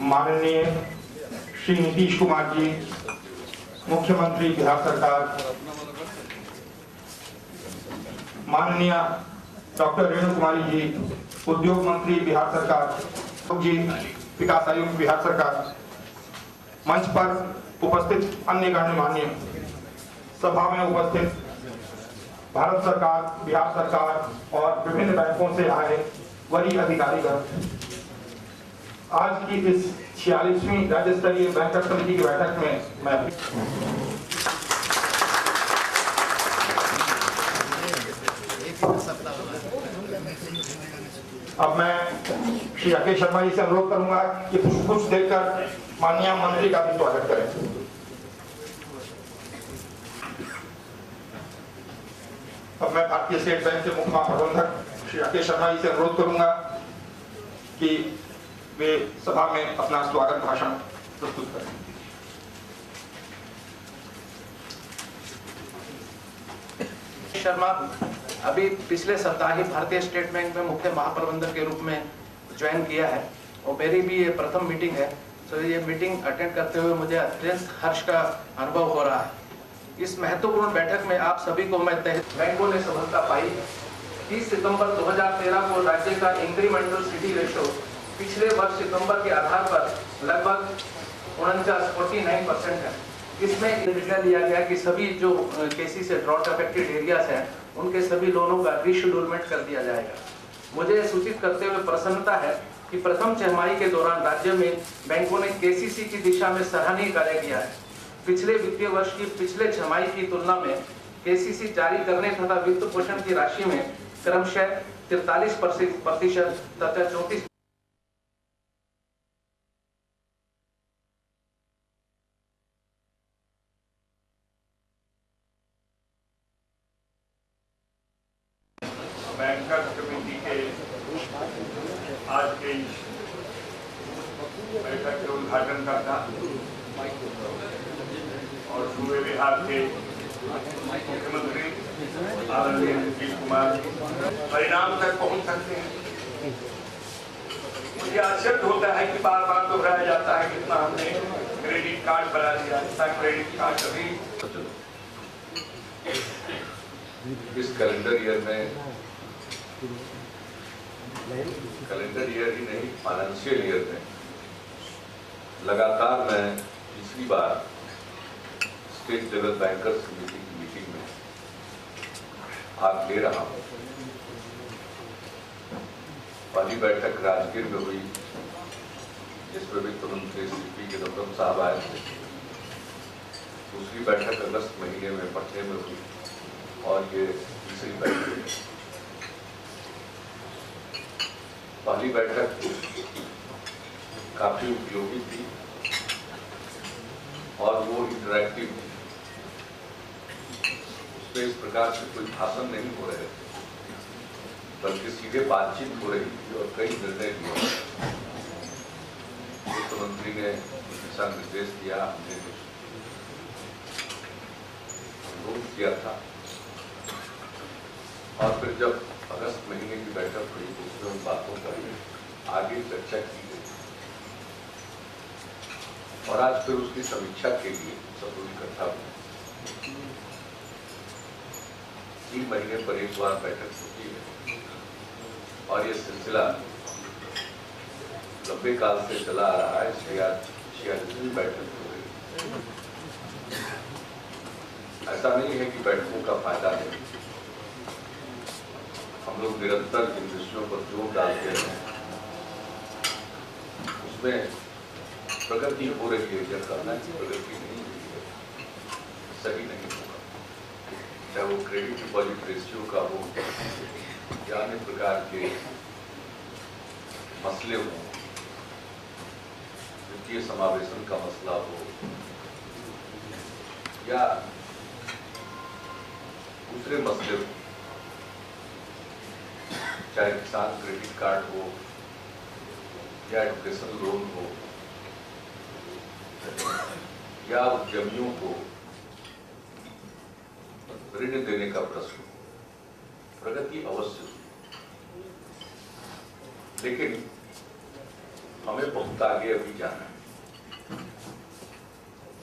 माननीय श्री नीतीश कुमार जी, मुख्यमंत्री बिहार सरकार, माननीय डॉक्टर रेणु कुमारी जी, उद्योग मंत्री बिहार सरकार जी, विकास आयुक्त बिहार सरकार, मंच पर उपस्थित अन्य गणमान्य, सभा में उपस्थित भारत सरकार, बिहार सरकार और विभिन्न बैंकों से आए वरीय अधिकारीगण, आज की इस 46वीं राज्य स्तरीय बैंकर्स समिति की बैठक में मैं अब श्री राकेश शर्मा जी से अनुरोध करूंगा कि पुष्प देकर माननीय मंत्री का भी स्वागत करें। अब मैं भारतीय स्टेट बैंक के मुख्य महाप्रबंधक श्री राकेश शर्मा जी से अनुरोध करूंगा कि वे सभा में अपना स्वागत भाषण प्रस्तुत करें। शर्मा अभी पिछले सप्ताह ही भारतीय स्टेट बैंक में मुख्य महाप्रबंधक के रूप में ज्वाइन किया है और मेरी भी ये प्रथम मीटिंग है। तो ये मीटिंग अटेंड करते हुए मुझे अत्यंत हर्ष का अनुभव हो रहा है। इस महत्वपूर्ण बैठक में आप सभी को मैं बैंकों ने सफलता पाई। 30 सितंबर 2013 को राज्य का इंक्रीमेंटल सीडी रेशो पिछले वर्ष सितंबर के आधार पर लगभग 49% है। इसमें निर्णय लिया गया कि सभी जो केसी से ड्रॉट अफेक्टेड एरियाज हैं उनके सभी लोनों का रीशेड्यूलमेंट कर दिया जाएगा। मुझे सूचित करते हुए प्रसन्नता है कि प्रथम छमाही के दौरान राज्य में बैंकों ने केसीसी की दिशा में सराहनीय कार्य किया है। पिछले वित्तीय वर्ष की पिछले छमाही की तुलना में केसीसी जारी करने तथा वित्त पोषण की राशि में क्रमशः 43% तथा 34 बैंकर्स कमेटी के आज के बैठक के उद्घाटन करता और सूबे बिहार के मुख्यमंत्री आदरणीय नीतीश कुमार परिणाम तक पहुंच सकते हैं। मुझे आश्चर्य होता है कि बार बार दोहराया जाता है कितना हमने क्रेडिट कार्ड बना दिया, इतना क्रेडिट कार्ड अभी इस कैलेंडर ईयर में कैलेंडर ईयर ही नहीं फाइनेंशियल ईयर में लगातार मैं तीसरी बार स्टेट लेवल बैंकर्स समिति की मीटिंग में भाग ले रहा हूं। पहली बैठक राजगीर में हुई जिसमें वित्त मंत्री सीपी चिदम्बरम साहब आए थे। दूसरी बैठक अगस्त महीने में पटने में हुई और ये तीसरी बैठक है। पहली बैठक काफी उपयोगी थी और वो इंटरैक्टिव थी। उसमें इस प्रकार से कोई भाषण नहीं हो रहे थे बल्कि सीधे बातचीत हो रही थी और कई निर्णय लिए। मुख्यमंत्री ने दिशा निर्देश दिया, हमने अनुरोध किया था और फिर जब अगस्त महीने की बैठक हुई तो उसमें उन बातों पर आगे चर्चा की गई और आज फिर उसकी समीक्षा के लिए सब लोग इकट्ठा हुए। 3 महीने पर एक बार बैठक होती है और ये सिलसिला लंबे काल से चला आ रहा है। 46वीं बैठक हो गई। ऐसा नहीं है कि बैठकों का फायदा नहीं, हम लोग निरंतर जिन विषयों पर जोर डालते हैं उसमें प्रगति हो रही है। जब करना की प्रगति नहीं हुई है सही नहीं होगा, चाहे वो क्रेडिट डिपॉजिट रेशियो का हो या अन्य प्रकार के मसले हो, वित्तीय समावेशन का मसला हो या दूसरे मसले हो, चाहे किसान क्रेडिट कार्ड हो या एजुकेशन लोन हो या उद्यमियों को ऋण देने का प्रश्न, प्रगति अवश्य। लेकिन हमें बहुत आगे अभी जाना है,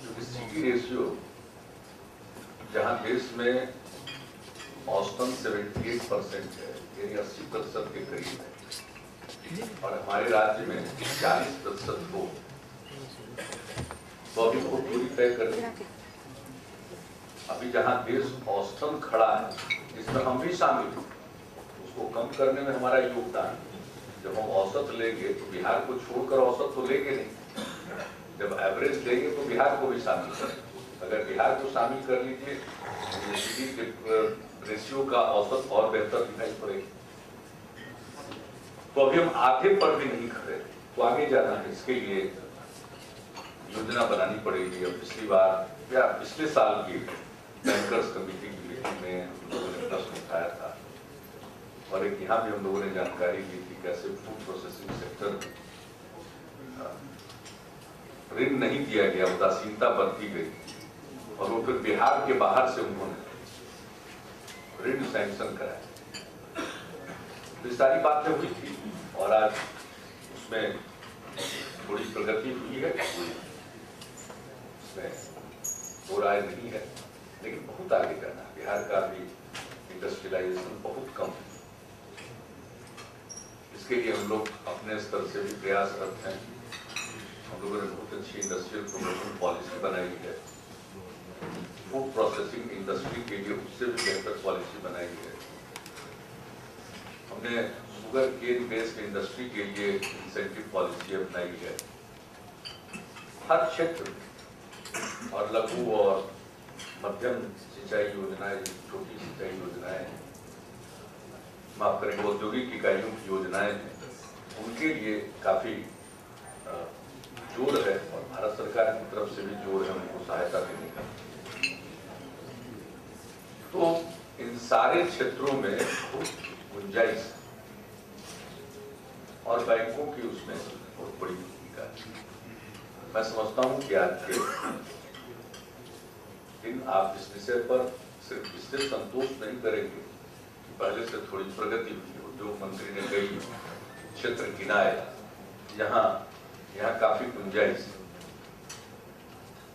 क्योंकि सीडी रेशियो जहां देश में औसतन 78% है, यानी 80% के करीब है, और हमारे राज्य में 40% हो, तो अभी बहुत दूरी तय कर दी। अभी जहां देश औसतन खड़ा है, इसमें हम भी शामिल हैं, उसको कम करने में हमारा योगदान है। जब हम औसत लेंगे तो बिहार को छोड़कर औसत तो लेंगे नहीं, जब एवरेज लेंगे तो बिहार को भी शामिल करें। अगर बिहार को शामिल कर लीजिए तो जीडीपी के रेशियो का औसत और बेहतर दिखाई पड़ेगा। तो अभी हम आधे पर भी नहीं खड़े, तो आगे जाना है, इसके लिए योजना बनानी पड़ेगी। अब पिछली बार या पिछले साल की बैंकर्स कमेटी की मीटिंग में हम लोगों ने प्रश्न उठाया था, और एक यहाँ भी हम लोगों ने जानकारी दी थी कैसे फूड प्रोसेसिंग सेक्टर ऋण नहीं दिया गया, उदासीनता बरती गई, और वो फिर बिहार के बाहर से उन्होंने ऋण सैंक्शन कराया। तो सारी बातें हुई थी, और आज उसमें थोड़ी प्रगति हुई है, उसमें दो राय नहीं है, लेकिन बहुत आगे जाना है। बिहार का भी इंडस्ट्रियलाइजेशन बहुत कम है, इसके लिए हम लोग अपने स्तर से भी प्रयासरत हैं। हम लोगों ने बहुत अच्छी इंडस्ट्रियल प्रमोशन पॉलिसी बनाई है, फूड प्रोसेसिंग इंडस्ट्री के लिए उससे भी बेहतर पॉलिसी बनाई है। हमने शुगर केन बेस्ड इंडस्ट्री के लिए इंसेंटिव पॉलिसी अपनाई है। हर क्षेत्र और लघु और मध्यम सिंचाई योजनाएं, छोटी सिंचाई योजनाएं, माफ करें, औद्योगिक इकाइयों की योजनाएं हैं, उनके लिए काफी जोर है, और भारत सरकार की तरफ से भी जोर है उनको सहायता देने का। तो इन सारे क्षेत्रों में गुंजाइश है, और बैंकों की उसमें बहुत बड़ी भूमिका है। मैं समझता हूं कि आज के दिन आप इस विषय पर सिर्फ इससे संतोष नहीं करेंगे, पहले से थोड़ी प्रगति हुई। उद्योग मंत्री ने कई क्षेत्र गिनाए यहाँ काफी गुंजाइश,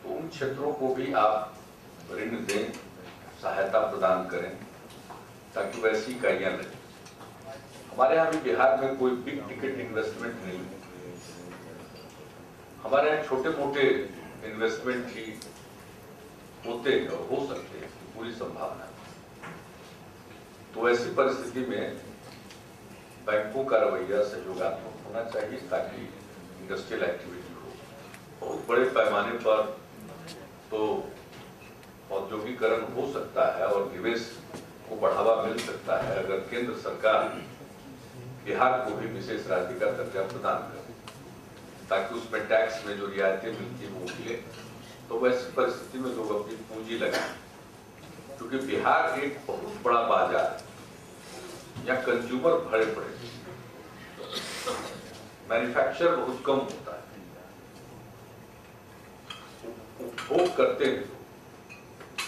तो उन क्षेत्रों को भी आप ऋण दें, सहायता प्रदान करें, ताकि वैसी इकाइयां लगें। हमारे यहाँ भी बिहार में कोई बिग टिकट इन्वेस्टमेंट नहीं है, हमारे यहाँ छोटे मोटे इन्वेस्टमेंट ही होते हैं और हो सकते हैं, पूरी संभावना। तो ऐसी परिस्थिति में बैंकों का रवैया सहयोगात्मक होना चाहिए, ताकि इंडस्ट्रियल एक्टिविटी हो। बहुत बड़े पैमाने पर तो औद्योगिकरण हो सकता है और निवेश को बढ़ावा मिल सकता है, अगर केंद्र सरकार बिहार को भी विशेष राज्य का दर्जा प्रदान करे, ताकि उसमें टैक्स में जो रियायतें मिलती है वो मिले। तो वैसी परिस्थिति में लोग अपनी पूंजी लगाएं, क्योंकि बिहार एक बहुत बड़ा बाजार है, यहाँ कंज्यूमर भरे पड़े, मैन्युफैक्चर बहुत कम होता है, उपभोग करते हैं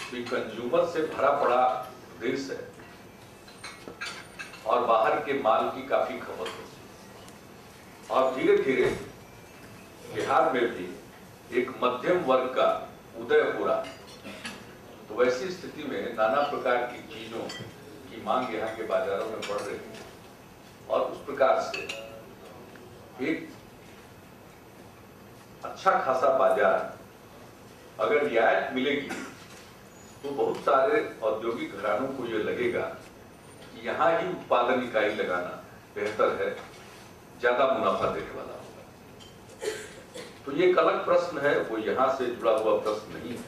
तो कंज्यूमर से भरा पड़ा देश है, और बाहर के माल की काफी खपत होती है। और धीरे धीरे बिहार में भी एक मध्यम वर्ग का उदय हो रहा है। तो वैसी स्थिति में नाना प्रकार की चीजों की मांग यहाँ के बाजारों में बढ़ रही है, और उस प्रकार से एक अच्छा खासा बाजार अगर रियायत मिलेगी तो बहुत सारे औद्योगिक घरानों को यह लगेगा कि यहाँ ही उत्पादन इकाई लगाना बेहतर है, ज्यादा मुनाफा देने वाला होगा। तो ये एक अलग प्रश्न है, वो यहाँ से जुड़ा हुआ प्रश्न नहीं है।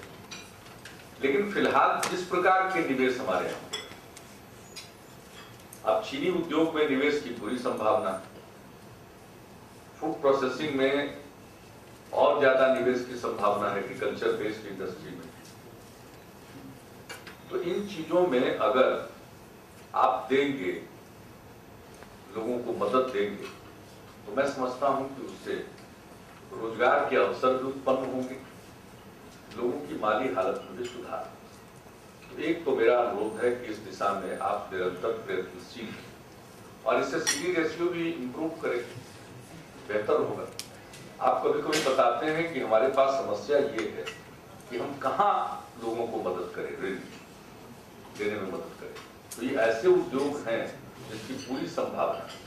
लेकिन फिलहाल जिस प्रकार के निवेश हमारे यहाँ, अब चीनी उद्योग में निवेश की पूरी संभावना, फूड प्रोसेसिंग में और ज्यादा निवेश की संभावना है, एग्रीकल्चर बेस्ड इंडस्ट्री में। तो इन चीजों में अगर आप देंगे, लोगों को मदद देंगे, तो मैं समझता हूं कि उससे रोजगार के अवसर भी उत्पन्न होंगे, लोगों की माली हालत में भी सुधार। तो एक तो मेरा अनुरोध है कि इस दिशा में आप निरंतर प्रयत्नशील हैं, और इससे सीडी रेशियो भी इंप्रूव करें। बेहतर होगा। आप कभी कभी बताते हैं कि हमारे पास समस्या ये है कि हम कहाँ लोगों को मदद करें, ऋण देने में मदद करें। तो ये ऐसे उद्योग हैं जिसकी पूरी संभावना है,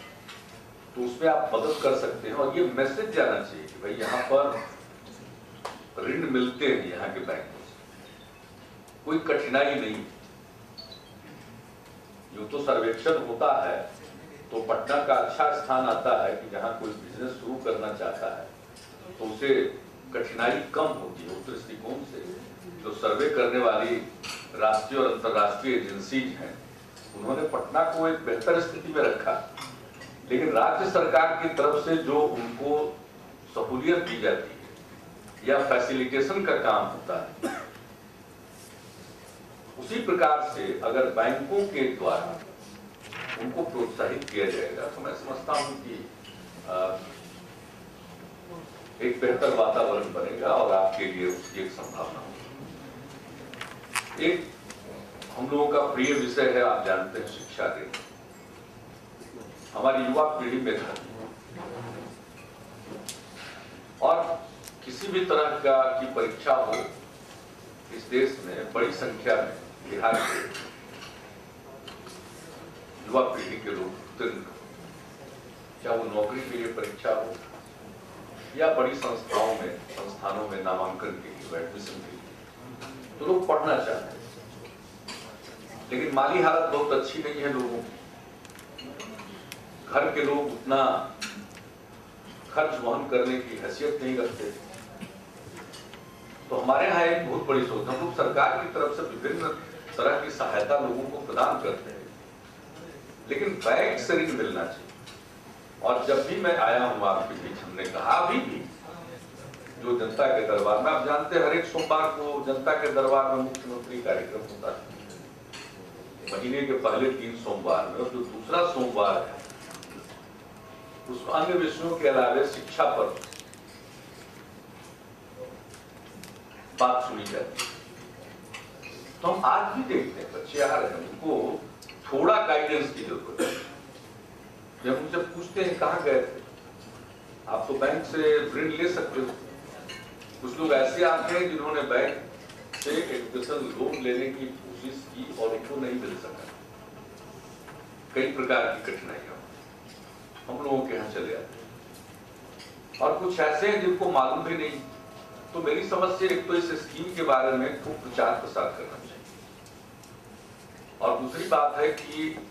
तो उसमें आप मदद कर सकते हैं। और ये मैसेज जाना चाहिए कि भाई यहाँ पर ऋण मिलते हैं यहाँ के बैंकों से, कोई कठिनाई नहीं। यूं तो सर्वेक्षण होता है तो पटना का अच्छा स्थान आता है कि जहाँ कोई बिजनेस शुरू करना चाहता है तो उसे कठिनाई कम होती है। उस दृष्टिकोण से जो सर्वे करने वाली राष्ट्रीय और अंतर्राष्ट्रीय एजेंसीज हैं उन्होंने पटना को एक बेहतर स्थिति में रखा, लेकिन राज्य सरकार की तरफ से जो उनको सहूलियत दी जाती है या फैसिलिटेशन का काम होता है, उसी प्रकार से अगर बैंकों के द्वारा उनको प्रोत्साहित किया जाएगा तो मैं समझता हूं कि एक बेहतर वातावरण बनेगा और आपके लिए उसकी एक संभावना होगी। एक हम लोगों का प्रिय विषय है, आप जानते हैं, शिक्षा ऋण। हमारी युवा पीढ़ी में था और किसी भी तरह की परीक्षा हो इस देश में बड़ी संख्या में बिहार के युवा पीढ़ी के लोग उत्तीर्ण, चाहे वो नौकरी के लिए परीक्षा हो या बड़ी संस्थानों में नामांकन के लिए, एडमिशन के लिए, तो लोग पढ़ना चाहते हैं, लेकिन माली हालत बहुत अच्छी नहीं है लोगों की। घर के लोग उतना खर्च वहन करने की हैसियत नहीं रखते। तो हमारे यहाँ एक बहुत बड़ी सोच, हम लोग सरकार की तरफ से विभिन्न तरह की सहायता लोगों को प्रदान करते हैं, लेकिन बैंक से ऋण मिलना चाहिए। और जब भी मैं आया हूं आपके बीच, हमने कहा अभी भी जो जनता के दरबार में, आप जानते हैं हर एक सोमवार को जनता के दरबार में मुख्यमंत्री कार्यक्रम होता है, महीने के पहले 3 सोमवार में, और जो दूसरा सोमवार है उसमें अन्य विषयों के अलावा शिक्षा पर बात सुनी जाती है। तो हम आज भी देखते हैं बच्चे आ रहे हैं, उनको थोड़ा गाइडेंस की जरूरत है। जब उनसे पूछते हैं कहाँ गए थे, आप तो बैंक से ऋण ले सकते हो। कुछ लोग ऐसे आते हैं जिन्होंने बैंक से एजुकेशन लोन लेने की कोशिश की और उनको नहीं मिल सका, कई प्रकार की कठिनाइयां हम लोगों के यहाँ चले आते हैं। और कुछ ऐसे हैं जिनको मालूम भी नहीं। तो मेरी समझ से एक तो इस स्कीम के बारे में खूब प्रचार प्रसार करना चाहिए, और दूसरी बात है कि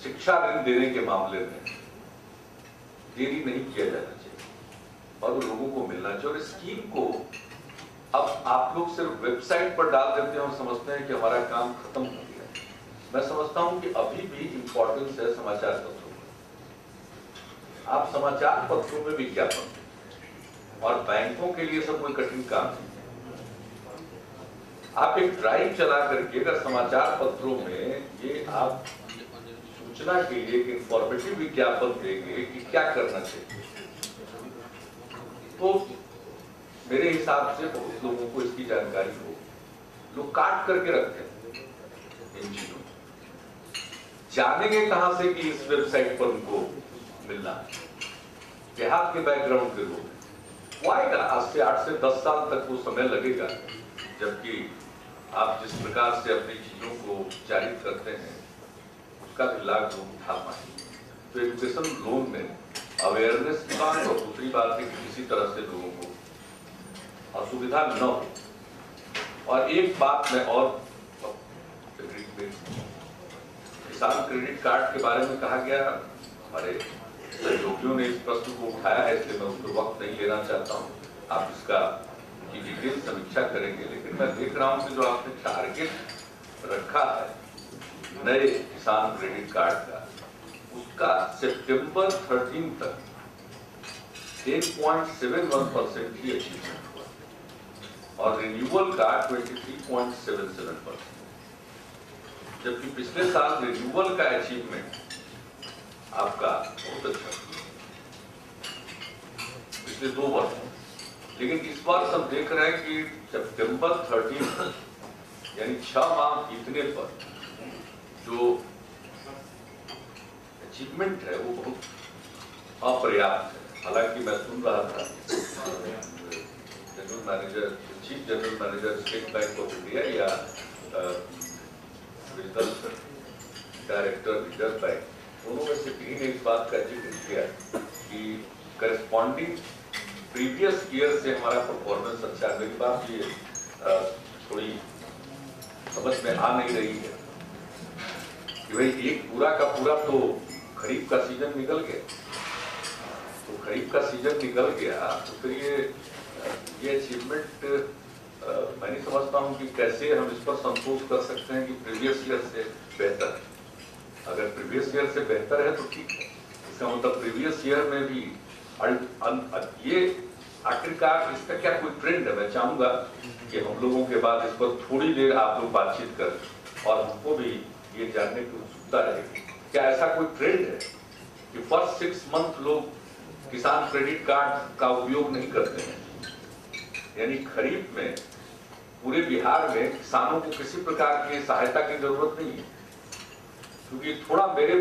शिक्षा ऋण देने के मामले में देरी नहीं किया जाना चाहिए और लोगों को मिलना चाहिए। और स्कीम को अब आप लोग सिर्फ वेबसाइट पर डाल देते हैं और समझते हैं कि हमारा काम खत्म हो गया। मैं समझता हूं कि अभी भी इंपॉर्टेंस है समाचार पत्रों में। आप समाचार पत्रों में विज्ञापन, और बैंकों के लिए सब कोई कठिन काम नहीं। आप एक ड्राइव चला करके अगर समाचार पत्रों में ये आप सूचना के लिए एक इंफॉर्मेटिव विज्ञापन देंगे कि क्या करना चाहिए, तो मेरे हिसाब से बहुत लोगों को इसकी जानकारी हो। लोग काट करके रखते हैं इन चीजों, जानेंगे कहां से कि इस वेबसाइट पर उनको मिलना है। देहात के बैकग्राउंड के लोग वो आएगा, आज से 8 से 10 साल तक वो समय लगेगा, जबकि आप जिस प्रकार से अपनी चीजों को चारित करते हैं उसका भी लाभ लोग उठा पाएंगे। तो एजुकेशन लोन में अवेयरनेस की बात, और दूसरी बात है कि किसी तरह से लोगों को असुविधा न हो। और एक बात मैं और, किसान क्रेडिट कार्ड के बारे में कहा गया, हमारे सहयोगियों ने इस प्रश्न को उठाया है, इसलिए मैं उस पर वक्त नहीं लेना चाहता हूँ। आप इसका की डिटेल समीक्षा करेंगे, लेकिन मैं देख रहा हूँ कि जो आपने टारगेट रखा है नए किसान क्रेडिट कार्ड का, उसका सितंबर 13 तक 10.71% ही अचीवमेंट हुआ और रिन्यूअल का 23.77%, जबकि पिछले साल रिन्यूअल का अचीवमेंट आपका बहुत अच्छा पिछले 2 वर्ष। लेकिन इस बार सब देख रहे हैं कि सितंबर 13 यानी 6 माह बीतने पर जो अचीवमेंट है वो बहुत अपर्याप्त है। हालांकि मैं सुन रहा था general manager, chief general manager state bank of India या रीजनल डायरेक्टर रिजर्व बैंक, दोनों में से किसी ने इस बात का जिक्र किया कि करस्पॉन्डिंग प्रीवियस ईयर से हमारा परफॉर्मेंस अच्छा है। मेरी बात ये थोड़ी समझ में आ नहीं रही है कि भाई एक पूरा का पूरा तो खरीफ का सीजन निकल गया, तो खरीफ का सीजन निकल गया तो फिर ये अचीवमेंट मैं नहीं समझता हूँ कि कैसे हम इस पर संतोष कर सकते हैं कि प्रीवियस ईयर से बेहतर है। अगर प्रीवियस ईयर से बेहतर है तो ठीक है, इसका मतलब प्रीवियस ईयर में भी ये आखिरकार इसका क्या कोई ट्रेंड है? मैं चाहूंगा कि हम लोगों के बाद इस पर थोड़ी देर आप लोग बातचीत करें और हमको भी ये जानने की उत्सुकता रहेगी, क्या ऐसा कोई ट्रेंड है कि फर्स्ट 6 मंथ लोग किसान क्रेडिट कार्ड का उपयोग नहीं करते हैं? यानी खरीफ में पूरे बिहार में किसानों को किसी प्रकार की सहायता की जरूरत नहीं है, क्योंकि थोड़ा मेरे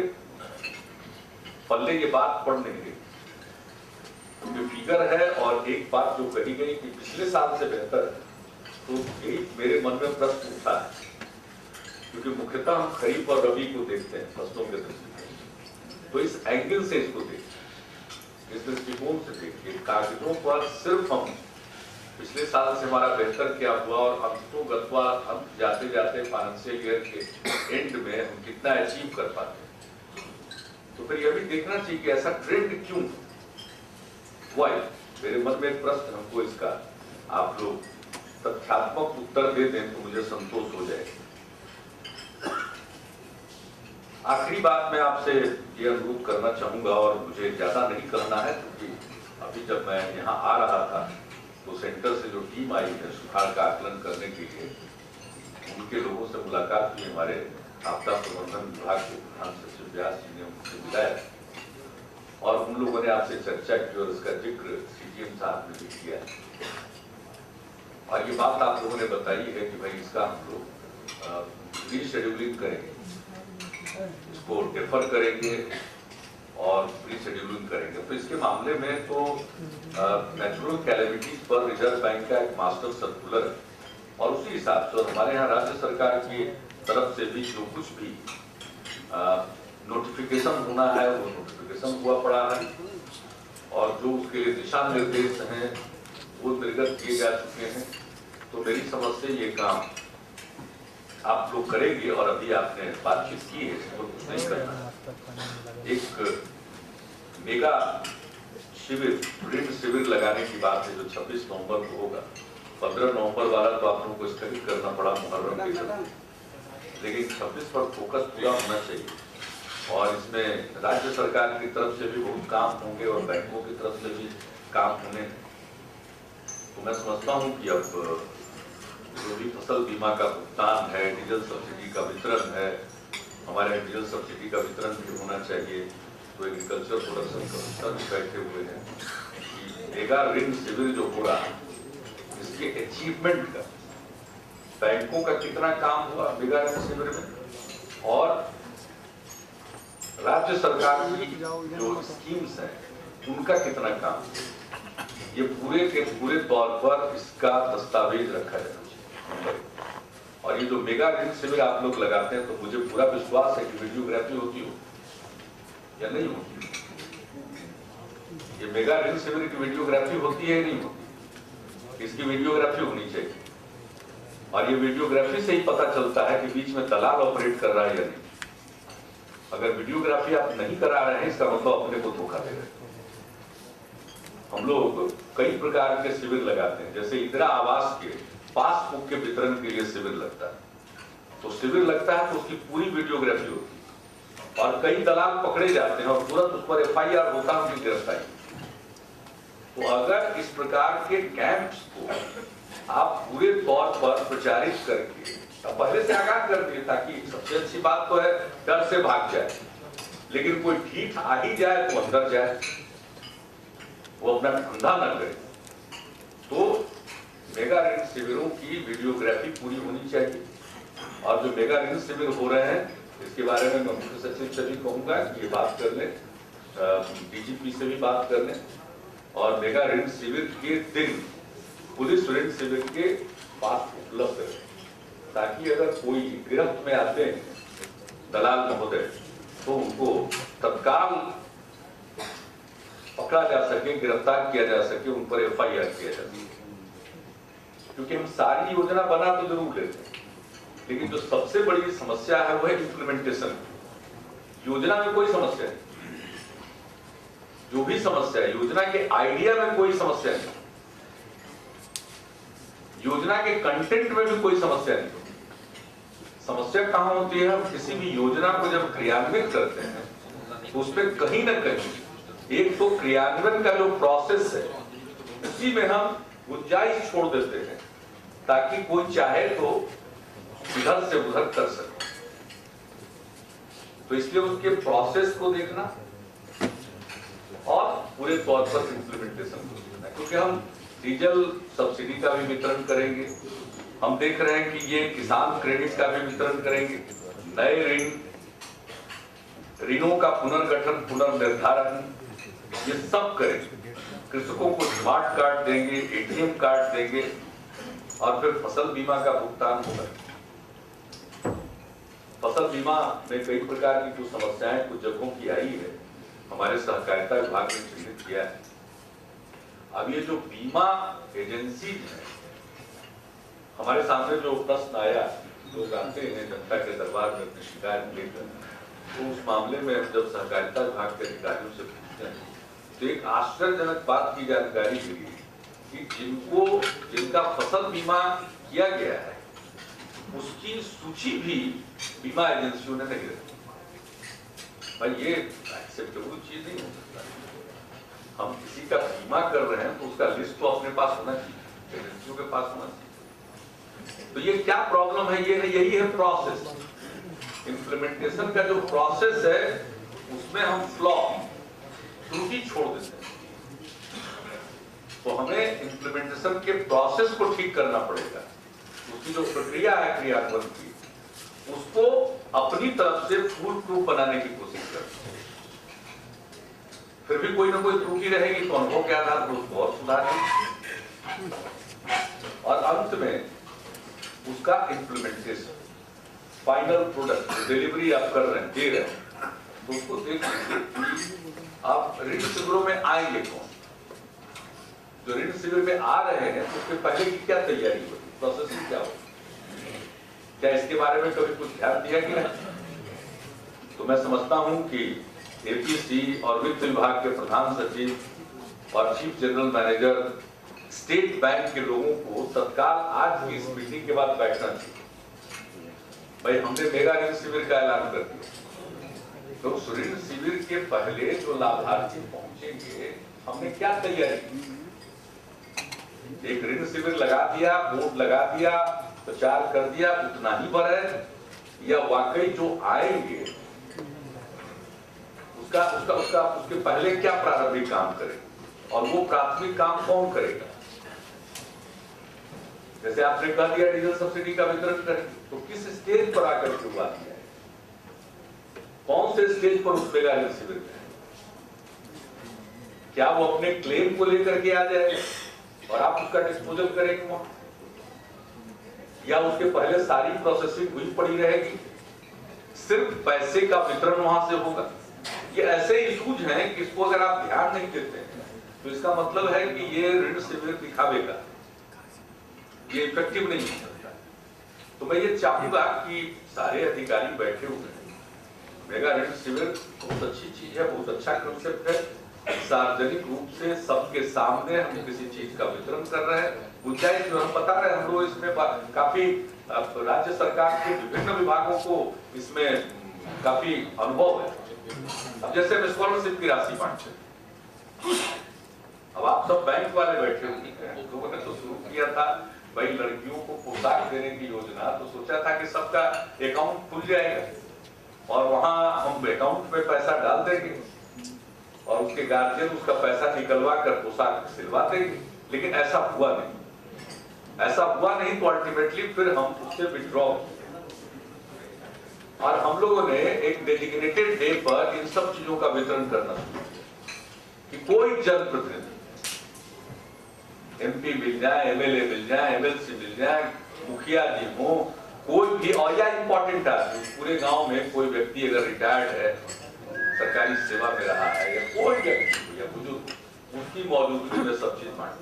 पल्ले ये बात पड़ नहीं रही। जो फिगर है और एक बात जो कही गई कि पिछले साल से बेहतर है, तो यही मेरे मन में प्रश्न उठा है, क्योंकि मुख्यतः हम खरीफ और रबी को देखते हैं फसलों के दृष्टिकोण, तो इस एंगल से इसको देखते, इस दृष्टिकोण से देखिए कागजों पर सिर्फ हम पिछले साल से हमारा बेहतर क्या हुआ और अंत जाते जाते फाइनेंशियल ईयर के एंड में हम कितना अचीव कर पाते, तो फिर यह भी देखना चाहिए कि ऐसा ट्रेंड क्यों हुआ। मेरे मन में एक प्रश्न, हमको इसका आप लोग तथ्यात्मक उत्तर दे दें तो मुझे संतोष हो जाएगा। आखिरी बात मैं आपसे ये अनुरोध करना चाहूंगा और मुझे ज्यादा नहीं करना है, क्योंकि अभी जब मैं यहाँ आ रहा था तो सेंटर से जो टीम आई है सुखाड़ का आकलन करने के लिए, उनके लोगों से मुलाकात हुई। हमारे आपदा प्रबंधन विभाग के प्रधान सचिव व्यास जी ने उनसे मिलाया और उन लोगों ने आपसे चर्चा की और इसका जिक्र सीजीएम साहब ने भी किया और ये बात आप लोगों ने बताई है कि भाई इसका हम लोग रीशेड्यूलिंग करेंगे, इसको डिफर करेंगे और रीशेड्यूलिंग करेंगे। तो इसके मामले में तो नेचुरल कैलेमिटीज पर रिजर्व बैंक का एक मास्टर सर्कुलर है और उसी हिसाब से हमारे यहाँ राज्य सरकार की तरफ से भी जो कुछ भी नोटिफिकेशन होना है वो नोटिफिकेशन हुआ पड़ा है और जो उसके लिए दिशा निर्देश हैं वो निर्गत किए जा चुके हैं। तो मेरी समझ से ये काम आप लोग करेंगे और अभी आपने बातचीत की है, इसको कुछ नहीं करना। एक मेगा शिविर, ऋण शिविर लगाने की बात है जो 26 नवंबर को होगा। 15 नवंबर वाला तो आप लोगों को स्थगित करना पड़ा मुहर्रम के चलते, लेकिन 26 पर फोकस पूरा होना चाहिए और इसमें राज्य सरकार की तरफ से भी बहुत काम होंगे और बैंकों की तरफ से भी काम होने। तो मैं समझता हूँ कि अब जो भी फसल बीमा का भुगतान है, डीजल सब्सिडी का वितरण है, हमारे यहाँ डीजल सब्सिडी का वितरण भी होना चाहिए। तो एग्रीकल्चर प्रोडक्शन कमिश्नर भी बैठे हुए हैं कि मेगा ऋण शिविर जो हो रहा है इसके अचीवमेंट का, बैंकों का कितना काम हुआ मेगा ऋण शिविर में और राज्य सरकार की जो स्कीम्स हैं उनका कितना काम, ये पूरे के पूरे तौर पर इसका दस्तावेज रखा जाना चाहिए। और ये जो मेगा ऋण शिविर आप लोग लगाते हैं तो मुझे पूरा विश्वास है कि वीडियोग्राफी होती हो या नहीं होती। ये मेगा ऋण शिविर की वीडियोग्राफी होती है या नहीं होती, इसकी वीडियोग्राफी होनी चाहिए और ये वीडियोग्राफी से ही पता चलता है कि बीच में दलाल ऑपरेट कर रहा है या नहीं। अगर वीडियोग्राफी आप नहीं करा रहे हैं इसका मतलब अपने को धोखा दे रहे हैं। हम लोग कई प्रकार के शिविर लगाते हैं, जैसे इंदिरा आवास के पासबुक के वितरण के लिए शिविर लगता है, तो शिविर लगता है तो उसकी पूरी वीडियोग्राफी होती है और कई दलाल पकड़े जाते हैं और तुरंत उस पर FIR होता है उनकी गिरफ्तारी। तो अगर इस प्रकार के कैंप्स को आप पूरे तौर पर प्रचारित करके पहले से आगाह कर दिए, ताकि सबसे अच्छी बात तो है डर से भाग जाए, लेकिन कोई ठीक आ ही जाए तो अंदर जाए, वो अपना धंधा न करे। तो मेगा ऋण शिविरों की वीडियोग्राफी पूरी होनी चाहिए और जो मेगा ऋण शिविर हो रहे हैं इसके बारे में मैं मुख्य सचिव से भी कहूंगा कि ये बात कर लें डीजीपी से भी बात करने और मेगा ऋण शिविर के दिन पुलिस ऋण शिविर के पास उपलब्ध है, ताकि अगर कोई गिरफ्त में आते हैं दलाल महोदय तो उनको तत्काल पकड़ा जा सके, गिरफ्तार किया जा सके, उन पर FIR किया जा सके। क्योंकि हम सारी योजना बना तो जरूर लेते हैं, लेकिन जो सबसे बड़ी समस्या है वो है इम्प्लीमेंटेशन। योजना में कोई समस्या नहीं, जो भी समस्या है योजना के आइडिया में कोई समस्या नहीं, योजना के कंटेंट में भी कोई समस्या नहीं। समस्या कहां होती है? हम किसी भी योजना को जब क्रियान्वित करते हैं तो उसमें कहीं ना कहीं एक तो क्रियान्वयन का जो प्रोसेस है उसी में हम गुंजाइश छोड़ देते हैं, ताकि कोई चाहे तो इधर से उधर कर सके। तो इसलिए उसके प्रोसेस को देखना और पूरे तौर पर इम्प्लीमेंटेशन को देखना, क्योंकि हम डीजल सब्सिडी का भी वितरण करेंगे, हम देख रहे हैं कि ये किसान क्रेडिट का भी वितरण करेंगे, नए ऋणों का पुनर्गठन पुनर्निर्धारण ये सब करेंगे, कृषकों को स्मार्ट कार्ड देंगे, ATM कार्ड देंगे और फिर फसल बीमा का भुगतान होगा। फसल बीमा में कई प्रकार की कुछ समस्याएं कुछ जगहों की आई है, हमारे सहकारिता विभाग ने चिन्हित किया है। अब ये जो बीमा एजेंसी है, हमारे सामने जो प्रश्न आया, लोग आते हैं जनता के दरबार में अपनी शिकायत लेकर, तो उस मामले में जब सहकारिता विभाग के अधिकारियों से पूछते हैं तो एक आश्चर्यजनक बात की जानकारी मिली कि जिनका फसल बीमा किया गया है उसकी सूची भी बीमा एजेंसियों ने नहीं रखी। भाई ये एक्सेप्टेबल चीज नहीं हो सकता। हम किसी का बीमा कर रहे हैं तो उसका लिस्ट तो अपने पास होना चाहिए, एजेंसियों के पास होना चाहिए। तो ये क्या प्रॉब्लम है? यही है प्रोसेस। इम्प्लीमेंटेशन का जो प्रोसेस है उसमें हम फ्लॉ त्रुटि छोड़ देते हैं। तो हमें इम्प्लीमेंटेशन के प्रोसेस को ठीक करना पड़ेगा। उसकी जो प्रक्रिया है क्रियान्वयन की, उसको अपनी तरफ से फुल प्रूफ बनाने की कोशिश करते हैं। फिर भी कोई ना कोई त्रुटि रहेगी तो अनुभव के आधार पर उसको और सुधारेंगे और अंत में उसका इम्प्लीमेंटेशन, फाइनल प्रोडक्ट डिलीवरी आप कर रहे हैं, दे रहे हैं, तो उसको देखिए आप ऋण शिविरों में आएंगे कौन, जो ऋण शिविर में आ रहे हैं उसके पहले की क्या तैयारी होगी, प्रोसेसिंग क्या होगी, क्या इसके बारे में कभी कुछ ध्यान दिया गया? तो मैं समझता हूं कि APC और वित्त विभाग के प्रधान सचिव और chief general manager state bank के लोगों को तत्काल आज की इस मीटिंग के बाद बैठना चाहिए। भाई हमने मेगा ऋण शिविर का ऐलान कर दिया, तो उस ऋण शिविर के पहले जो लाभार्थी पहुंचेंगे हमने क्या तैयारी की? एक ऋण शिविर लगा दिया, बोर्ड लगा दिया, प्रचार कर दिया, उतना ही पर है, या वाकई जो आएंगे उसके पहले क्या प्रारंभिक काम करें और वो प्राथमिक काम कौन करेगा? जैसे आपने कह दिया डीजल सब्सिडी का वितरण करें, तो किस स्टेज पर आकर के हुआ है, कौन से स्टेज पर उस मेगा ऋण शिविर में? क्या वो अपने क्लेम को लेकर के आ जाएगा और आप उसका डिस्पोजल करेंगे वहां, या उसके पहले सारी प्रोसेसिंग हुई पड़ी रहेगी, सिर्फ पैसे का वितरण वहां से होगा? ये ऐसे इशूज हैं कि इसको अगर आप ध्यान नहीं देते हैं तो इसका मतलब है कि ये ऋण शिविर दिखावे का, ये इफेक्टिव नहीं हो सकता। तो मैं ये चाहूंगा कि सारे अधिकारी बैठे हुए हैं, मेगा ऋण शिविर बहुत अच्छी चीज है, बहुत अच्छा कंसेप्ट है, सार्वजनिक रूप से सबके सामने हम किसी चीज का वितरण कर रहे हैं, गुंजाइश जो हम बता रहे हैं, हम लोग इसमें काफी राज्य सरकार के विभिन्न विभागों को इसमें काफी अनुभव है। अब जैसे हम स्कॉलरशिप की राशि बांटते हैं, अब आप सब बैंक वाले बैठे हुए हैं, लोगों ने तो शुरू किया था भाई लड़कियों को पोशाक देने की योजना, तो सोचा था कि सबका अकाउंट खुल जाएगा और वहां हम अकाउंट में पैसा डाल देंगे और उसके गार्जियन उसका पैसा निकलवा कर पोशाक सिलवा देंगे, लेकिन ऐसा हुआ नहीं। ऐसा हुआ नहीं तो अल्टीमेटली फिर हम उससे विड्रॉ, और हम लोगों ने एक डेडिकेटेड डे पर इन सब चीजों का वितरण करना शुरू किया कि कोई जनप्रतिनिधि, एमपी मिल जाए, एमएलए मिल जाए, एमएलसी मिल जाए, मुखिया जी हो, कोई भी, और या इंपॉर्टेंट आदमी, पूरे गांव में कोई व्यक्ति अगर रिटायर्ड है, सरकारी सेवा में रहा है, या कोई व्यक्ति या बुजुर्ग, उसकी मौजूदगी में सब चीज बांट।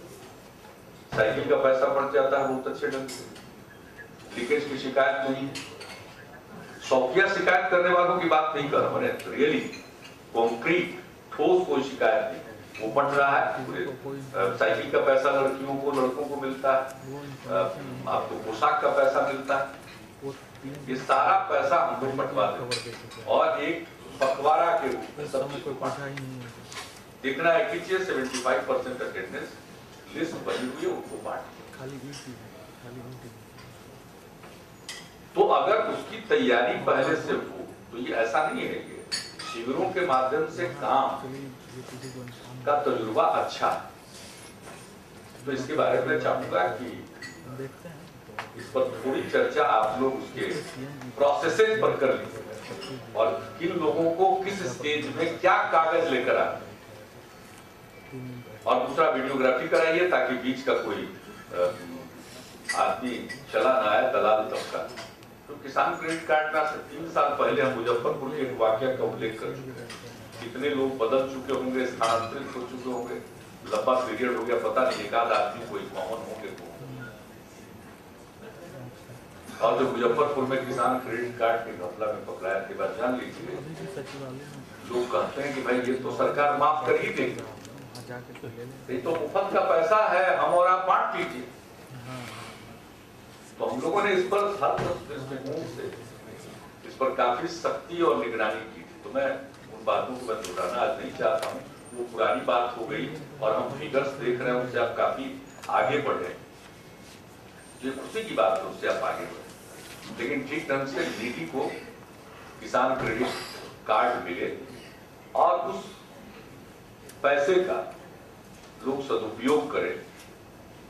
साइकिल का पैसा बढ़ जाता है बहुत अच्छे ढंग से, लीकेज की शिकायत नहीं, शौकिया शिकायत करने वालों की बात नहीं कर रहा हूं, रियली कॉन्क्रीट ठोस कोई शिकायत नहीं, वो बढ़ रहा है। पूरे साइकिल का पैसा लड़कियों को, लड़कों को मिलता है, आपको पोशाक का पैसा मिलता है, ये सारा पैसा हम लोग बंटवा देते और एक पखवाड़ा के रूप में सब चीज देखना है कि 75% अटेंडेंस लिस्ट बनी हुई है, उनको बांट। तो अगर उसकी तैयारी पहले से हो तो ये ऐसा नहीं है कि शिविरों के माध्यम से काम का तजुर्बा अच्छा है। तो इसके बारे में चाहूंगा कि इस पर थोड़ी चर्चा आप लोग उसके प्रोसेसिंग पर कर लीजिए और किन लोगों को किस स्टेज में क्या कागज लेकर आए, और दूसरा वीडियोग्राफी कराइए ताकि बीच का कोई आदमी चला ना आए, दलाल तबका। तो किसान क्रेडिट कार्ड का 3 साल पहले हम मुजफ्फरपुर के एक वाकया का उल्लेख कर चुके हैं। कितने लोग बदल चुके होंगे, स्थानांतरित हो चुके होंगे, लंबा पीरियड हो गया, पता नहीं, एक आध आदमी कोई कॉमन होंगे तो। और जो मुजफ्फरपुर में किसान क्रेडिट कार्ड के घपला में पकड़ाया के बाद जान लीजिए, लोग कहते हैं कि भाई ये तो सरकार माफ कर ही देगी, ये तो मुफ्त का पैसा है, हम और आप बांट लीजिए। तो हम लोगों ने इस पर हर दृष्टिकोण से इस पर काफी सख्ती और निगरानी की थी। तो मैं उन बातों को मैं दोहराना आज नहीं चाहता हूँ, वो पुरानी बात हो गई और हम फिगर्स देख रहे हैं, उससे आप काफी आगे बढ़े, ये खुशी की बात है, उससे आप आगे बढ़े। लेकिन ठीक ढंग से नीति को किसान क्रेडिट कार्ड मिले और उस पैसे का लोग सदुपयोग करें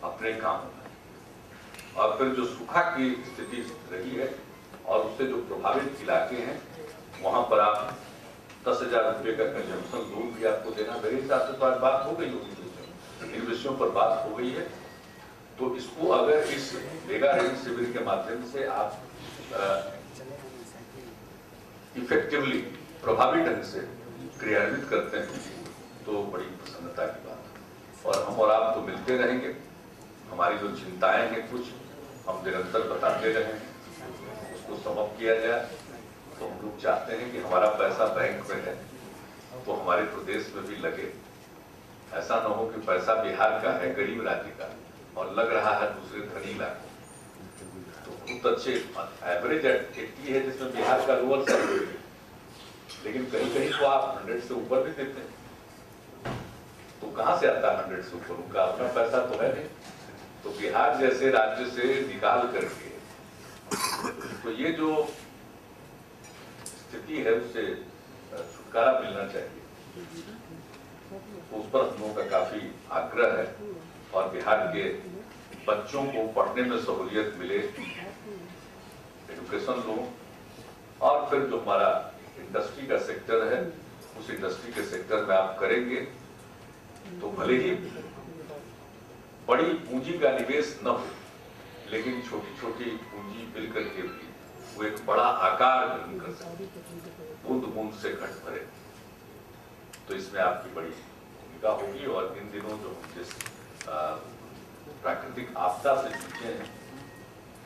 अपने काम में। और फिर जो सूखा की स्थिति रही है और उससे जो प्रभावित इलाके हैं, वहां पर आप 10,000 रुपये का कंजम्पशन लोन भी आपको देना, मेरे हिसाब से तो आज बात हो गई होगी, इन विषयों पर बात हो गई है। तो इसको अगर इस मेगा ऋण शिविर के माध्यम से आप इफेक्टिवली, प्रभावी ढंग से क्रियान्वित करते हैं तो बड़ी प्रसन्नता की बात है। और हम और आप तो मिलते रहेंगे, हमारी जो चिंताएं हैं कुछ हम निरंतर बताते रहें, उसको समाप्त किया जाए। तो हम लोग चाहते हैं कि हमारा पैसा बैंक में है तो हमारे प्रदेश में भी लगे, ऐसा न हो कि पैसा बिहार का है, गरीब राज्य का, और लग रहा है दूसरे धनी इलाके। तो बहुत अच्छे एवरेज एक्टिविटी है जिसमें बिहार का लोअर सर्वे, लेकिन कहीं कहीं तो आप 100 से ऊपर भी देते हैं, तो कहां से आता है 100 से ऊपर? उनका अपना पैसा तो है नहीं। तो बिहार जैसे राज्य से निकाल करके, तो ये जो स्थिति है उससे छुटकारा मिलना चाहिए, उस पर हम लोगों का काफी आग्रह है। और बिहार के बच्चों को पढ़ने में सहूलियत मिले, एजुकेशन लोन, और फिर जो हमारा इंडस्ट्री का सेक्टर है, उस इंडस्ट्री के सेक्टर में आप करेंगे तो भले ही बड़ी पूंजी का निवेश न हो, लेकिन छोटी छोटी पूंजी मिल करके भी वो एक बड़ा आकार ग्रहण कर सकती, बूंद बूंद से घट भरे। तो इसमें आपकी बड़ी भूमिका होगी। और इन दिनों जो जिस प्राकृतिक आपदा से जूझे हैं,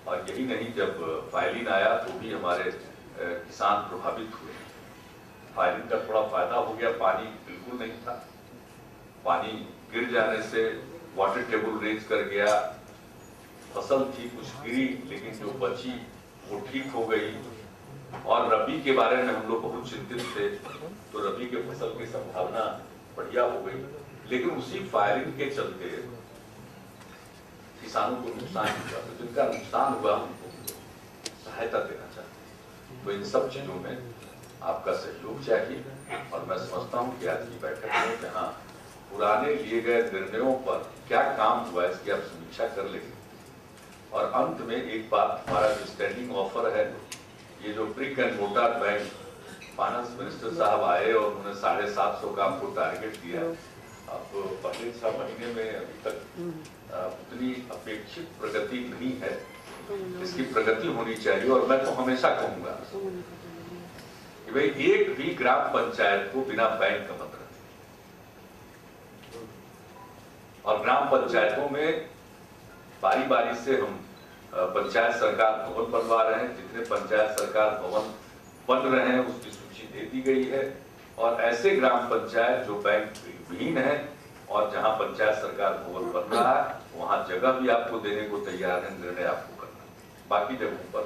और यही नहीं, जब फाइलिन आया तो भी हमारे किसान प्रभावित हुए। फाइलिन का थोड़ा फायदा हो गया, पानी बिल्कुल नहीं था, पानी गिर जाने से वाटर टेबल रेज कर गया, फसल थी कुछ गिरी, लेकिन जो बची वो ठीक हो गई। और रबी के बारे में हम लोग बहुत चिंतित थे, तो रबी के फसल की संभावना बढ़िया हो गई, लेकिन उसी फायरिंग के चलते किसानों को नुकसान हुआ। तो जिनका नुकसान हुआ उनको सहायता देना चाहिए। तो इन सब चीजों में आपका सहयोग चाहिए। और मैं समझता हूँ कि आज की बैठक में जहाँ पुराने लिए गए निर्णयों पर क्या काम हुआ इसकी आप समीक्षा कर लेंगे। और अंत में एक बात, हमारा जो स्टैंडिंग ऑफर है ये जो brick and mortar bank, finance minister साहब आए और उन्होंने 750 का आपको टारगेट दिया। अब पहले 6 महीने में अभी तक उतनी अपेक्षित प्रगति नहीं है, इसकी प्रगति होनी चाहिए। और मैं तो हमेशा कहूंगा कि भाई एक भी ग्राम पंचायत को बिना बैंक का मत रखें। और ग्राम पंचायतों में बारी बारी से हम पंचायत सरकार भवन बनवा रहे हैं। जितने पंचायत सरकार भवन बन रहे हैं उसकी सूची दे दी गई है। और ऐसे ग्राम पंचायत जो बैंक विहीन है और जहां पंचायत सरकार भवन बन रहा है वहां जगह भी आपको देने को तैयार है, निर्णय आपको करना। बाकी जगहों पर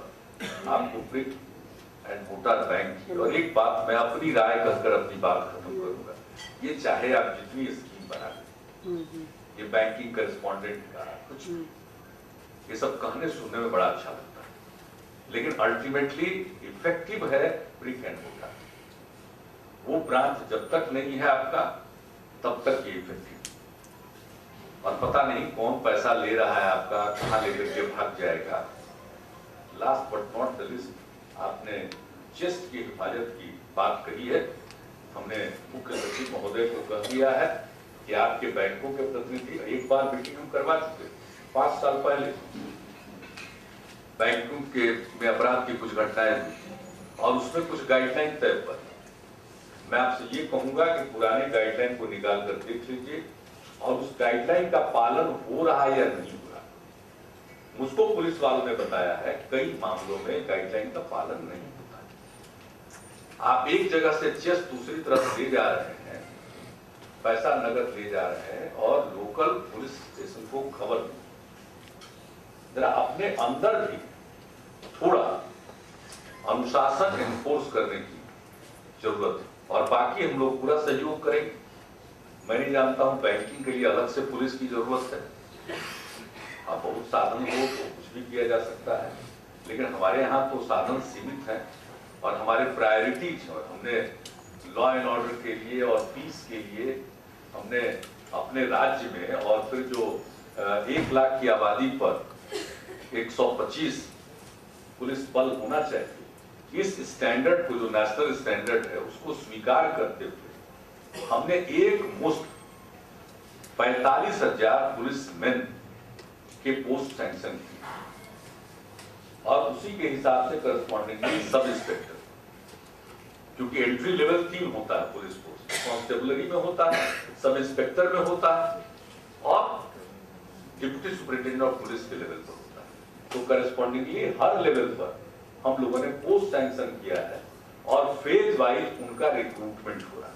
आपको ब्रिक एंड मोर्टार बैंक की। और एक बात मैं अपनी राय कहकर अपनी बात खत्म करूंगा, ये चाहे आप जितनी स्कीम बना लें, ये बैंकिंग करेस्पॉन्डेंट का कुछ, ये सब कहने सुनने में बड़ा अच्छा लगता है, लेकिन अल्टीमेटली इफेक्टिव है ब्रिक एंड मोर्टार। वो ब्रांच जब तक नहीं है आपका तब तक ये इफेक्टिव। और पता नहीं कौन पैसा ले रहा है आपका, कहां लेकर के भाग जाएगा। Last but not the list, आपने चेस्ट की हिफाजत की बात कही है। हमने मुख्य सचिव महोदय को कह दिया है कि आपके बैंकों के प्रतिनिधि, एक बार मीटिंग हम करवा चुके 5 साल पहले, बैंकों के में अपराध की कुछ घटनाएं हुई और उसमें कुछ गाइडलाइन तय पर। मैं आपसे ये कहूंगा कि पुराने गाइडलाइन को निकाल कर देख लीजिए और उस गाइडलाइन का पालन हो रहा है या नहीं हो रहा। मुझको पुलिस वालों ने बताया है कई मामलों में गाइडलाइन का पालन नहीं होता है। आप एक जगह से चेस्ट दूसरी तरफ ले जा रहे हैं, पैसा नगद ले जा रहे हैं और लोकल पुलिस स्टेशन को खबर दी। जरा अपने अंदर भी थोड़ा अनुशासन एनफोर्स करने की जरूरत है और बाकी हम लोग पूरा सहयोग करेंगे। मैं नहीं जानता हूं बैंकिंग के लिए अलग से पुलिस की जरूरत है। अब बहुत साधन हो तो कुछ भी किया जा सकता है, लेकिन हमारे यहाँ तो साधन सीमित हैं और हमारे प्रायोरिटीज, और हमने लॉ एंड ऑर्डर के लिए और पीस के लिए हमने अपने राज्य में, और फिर जो 1 लाख की आबादी पर 125 पुलिस बल होना चाहिए, इस स्टैंडर्ड को, जो नेशनल स्टैंडर्ड है, उसको स्वीकार करते हुए हमने एक मुश्त 45,000 पुलिस मैन के पोस्ट सैंक्शन किए और उसी के हिसाब से करस्पॉन्डिंगली सब इंस्पेक्टर, क्योंकि एंट्री लेवल 3 होता है पुलिस फोर्स, कांस्टेबलरी में होता है, सब इंस्पेक्टर में होता है और डिप्टी सुपरिटेंडेंट ऑफ पुलिस के लेवल पर होता है। तो करस्पॉन्डिंगली हर लेवल पर हम लोगों ने पोस्ट सैंक्शन किया है और फेज वाइज उनका रिक्रूटमेंट हो रहा है।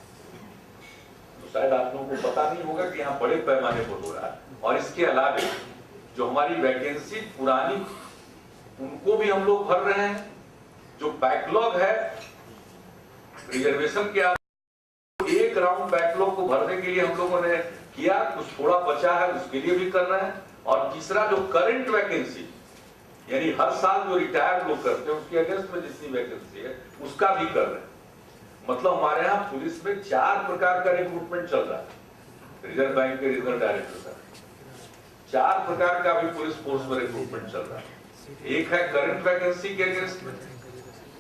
तो शायद आप लोगों को पता नहीं होगा कि यहाँ बड़े पैमाने पर हो रहा है। और इसके अलावा जो हमारी वैकेंसी पुरानी, उनको भी हम लोग भर रहे हैं। जो बैकलॉग है रिजर्वेशन के, एक राउंड बैकलॉग को भरने के लिए हम लोगों ने किया, कुछ थोड़ा बचा है उसके लिए भी कर रहे हैं। और तीसरा जो करंट वैकेंसी, यानी हर साल जो रिटायर लोग करते हैं उसके अगेंस्ट में जितनी वैकेंसी है उसका भी कर रहे हैं। मतलब हमारे यहाँ पुलिस में 4 प्रकार का रिक्रूटमेंट चल रहा है। रिजर्व बैंक के रीजनल डायरेक्टर साहब, 4 प्रकार का भी पुलिस फोर्स में रिक्रूटमेंट चल रहा है। एक है करंट वैकेंसी के अगेंस्ट में,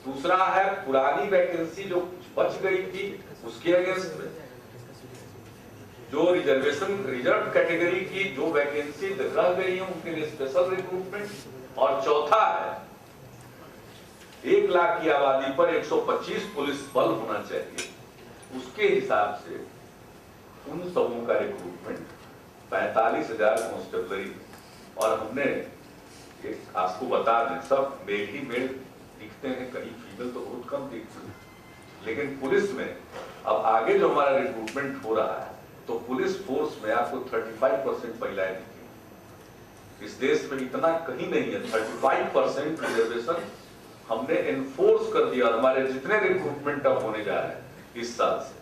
दूसरा है पुरानी वैकेंसी जो बच गई थी उसके अगेंस्ट में, जो रिजर्वेशन रिजर्व कैटेगरी की जो वैकेंसी रह गई है उनके लिए स्पेशल रिक्रूटमेंट, और चौथा है 1 लाख की आबादी पर 125 पुलिस बल होना चाहिए, उसके हिसाब से उन सबों का रिक्रूटमेंट 45,000 कांस्टेबलरी। और हमने एक आपको बता दें, सब मेल ही मेल दिखते हैं, कहीं फीमेल तो बहुत कम दिखती है, लेकिन पुलिस में अब आगे जो हमारा रिक्रूटमेंट हो रहा है तो पुलिस फोर्स में आपको 35% महिलाएं दिखेंगी। इस देश में इतना कहीं नहीं है। 35% रिजर्वेशन हमने एनफोर्स कर दिया। और हमारे जितने रिक्रूटमेंट अब होने जा रहे हैं इस साल से,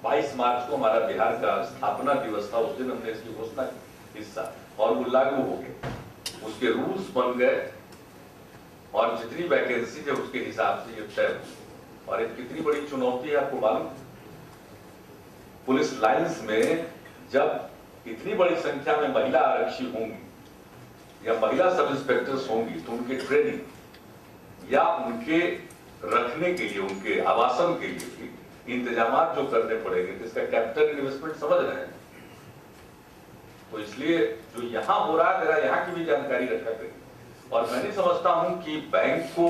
22 मार्च को हमारा बिहार का स्थापना दिवस था, उस दिन हमने इसकी घोषणा की इस साल, और वो लागू हो गए, उसके रूल्स बन गए और जितनी वैकेंसी थे उसके हिसाब से ये तय हुई। और एक कितनी बड़ी चुनौती है आपको मालूम, पुलिस लाइंस में जब इतनी बड़ी संख्या में महिला आरक्षी होंगी या महिला सब इंस्पेक्टर्स होंगी तो उनकी ट्रेनिंग या उनके रखने के लिए, उनके आवासन के लिए भी इंतजाम जो करने पड़ेंगे, जिसका कैपिटल इन्वेस्टमेंट समझ रहे हैं। तो इसलिए जो यहाँ हो रहा है, जरा यहाँ की भी जानकारी रखा करें। और मैं नहीं समझता हूं कि बैंक को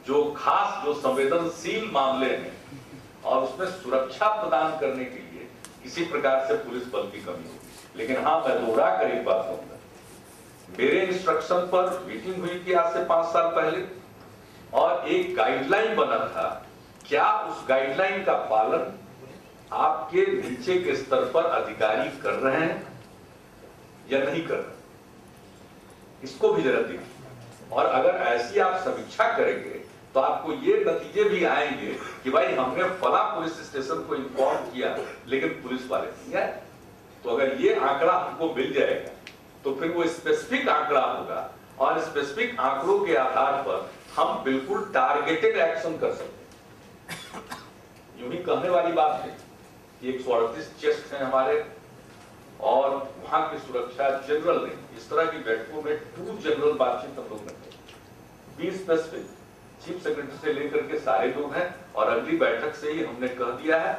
जो खास, जो संवेदनशील मामले हैं और उसमें सुरक्षा प्रदान करने के लिए किसी प्रकार से पुलिस बल की कमी होगी। लेकिन हाँ, मैं दोहरा कर एक बात कहूंगा, मेरे इंस्ट्रक्शन पर मीटिंग हुई थी आज से 5 साल पहले और एक गाइडलाइन बना था। क्या उस गाइडलाइन का पालन आपके नीचे के स्तर पर अधिकारी कर रहे हैं या नहीं कर रहे, इसको भी जरा देखिए। और अगर ऐसी आप समीक्षा करेंगे तो आपको ये नतीजे भी आएंगे कि भाई हमने फला पुलिस स्टेशन को इन्फॉर्म किया लेकिन पुलिस वाले नहीं आए। तो अगर ये आंकड़ा हमको मिल जाएगा तो फिर वो स्पेसिफिक आंकड़ा होगा और स्पेसिफिक आंकड़ों के आधार पर हम बिल्कुल टारगेटेड एक्शन कर सकते हैं। यूं ही कहने वाली बात है कि 138 चेस्ट हैं हमारे और वहां की सुरक्षा जनरल नहीं, इस तरह की बैठकों में 2 जनरल बातचीत हम लोग करते हैं। 20 स्पेसिफिक चीफ सेक्रेटरी से लेकर के सारे लोग हैं और अगली बैठक से ही हमने कह दिया है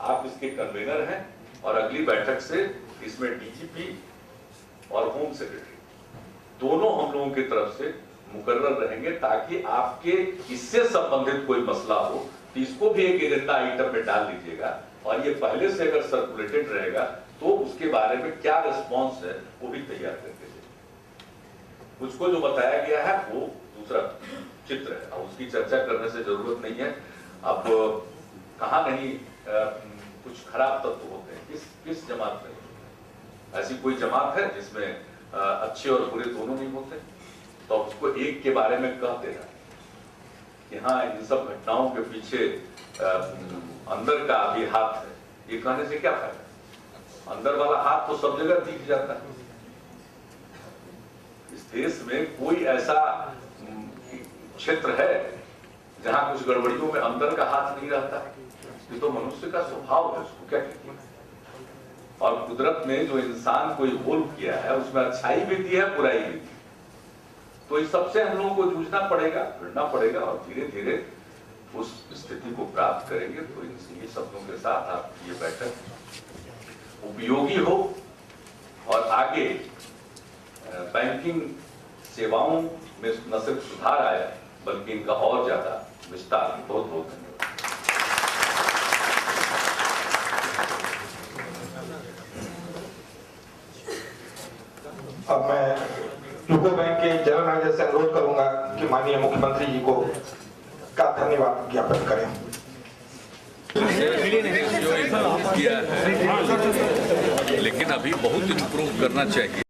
आप इसके कन्वीनर हैं और अगली बैठक से इसमें डीजीपी और होम सेक्रेटरी दोनों हम लोगों की तरफ से मुकर्रर रहेंगे, ताकि आपके इससे संबंधित कोई मसला हो तो इसको भी एक एजेंडा आइटम में डाल लीजिएगा। और ये पहले से अगर सर्कुलेटेड रहेगा तो उसके बारे में क्या रिस्पॉन्स है वो भी तैयार करके दे। मुझको जो बताया गया है वो दूसरा चित्र है, अब उसकी चर्चा करने से जरूरत नहीं है। अब कहाँ नहीं कुछ खराब तत्व होते हैं, किस जमात में ऐसी कोई जमात है जिसमें अच्छे और बुरे दोनों नहीं होते? तो उसको एक के बारे में कहते हैं कि हाँ इन सब घटनाओं के पीछे अंदर का भी हाथ है, ये कहने से क्या फायदा? अंदर वाला हाथ तो सब जगह दिख जाता है। इस देश में कोई ऐसा क्षेत्र है जहां कुछ गड़बड़ियों में अंदर का हाथ नहीं रहता? ये तो मनुष्य का स्वभाव है, उसको क्या कहते हैं। और कुदरत ने जो इंसान को इवॉल्व किया है उसमें अच्छाई भी दी है, बुराई भी दी। तो इस सबसे हम लोगों को जूझना पड़ेगा, लड़ना पड़ेगा और धीरे धीरे उस स्थिति को प्राप्त करेंगे। तो इन शब्दों के साथ आपकी ये बैठक उपयोगी हो और आगे बैंकिंग सेवाओं में न सिर्फ सुधार आया बल्कि इनका और ज्यादा विस्तार। बहुत बहुत धन्यवाद। अब मैं यूको बैंक के जनरल मैनेजर से अनुरोध करूंगा कि माननीय मुख्यमंत्री जी को का धन्यवाद ज्ञापन करें। जो इम्प्रूव किया है लेकिन अभी बहुत इम्प्रूव करना चाहिए।